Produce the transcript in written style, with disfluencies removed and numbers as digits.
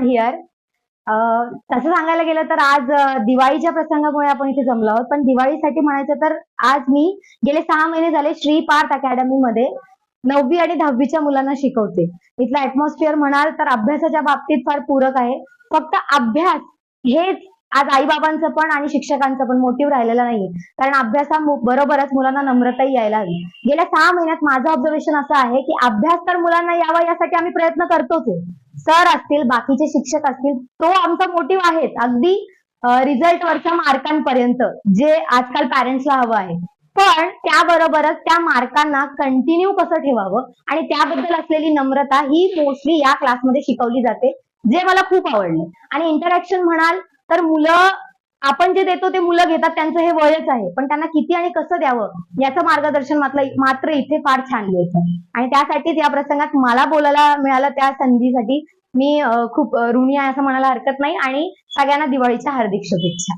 Stand here. तसं सांगायला गेलं तर आज दिवाळीच्या प्रसंगामुळे आपण इथे जमलो आहोत. पण दिवाळीसाठी म्हणायचं तर आज मी गेले 6 महिने झाले श्री पार्थ अकॅडमीमध्ये 9वी आणि 10वीच्या मुलांना शिकवते. इथलं ऍटमॉस्फिअर म्हणाल तर अभ्यासाच्या बाबतीत फार पूरक आहे. फक्त अभ्यास हेच आज आईबाबांचं पण आणि शिक्षकांचं पण मोटिव्ह राहिलेलं नाहीये. कारण अभ्यासाबरोबरच मुलांना नम्रताही यायला हवी. गेल्या 6 महिन्यात माझं ऑब्झर्वेशन असं आहे की अभ्यास तर मुलांना यावा यासाठी आम्ही प्रयत्न करतोच आहे. सर असतील, बाकीचे शिक्षक असतील, तो आमचा मोटिव्ह आहेच. अगदी रिझल्टवरच्या मार्कांपर्यंत जे आजकाल पॅरेंट्सला हवं आहे. पण त्याबरोबरच त्या मार्कांना कंटिन्यू कसं ठेवावं आणि त्याबद्दल असलेली नम्रता ही मोस्टली या क्लासमध्ये शिकवली जाते, जे मला खूप आवडलं. आणि इंटरॅक्शन म्हणाल तर मुलं आपण जे देतो ते मुलं घेतात, त्यांचं हे वयच आहे. पण त्यांना किती आणि कसं द्यावं याचं मार्गदर्शन मात्र इथे फार छान मिळतं. आणि त्यासाठीच या प्रसंगात मला बोलायला मिळालं, त्या संधीसाठी मी खूप ऋणी आहे असं म्हणायला हरकत नाही. आणि सगळ्यांना दिवाळीच्या हार्दिक शुभेच्छा.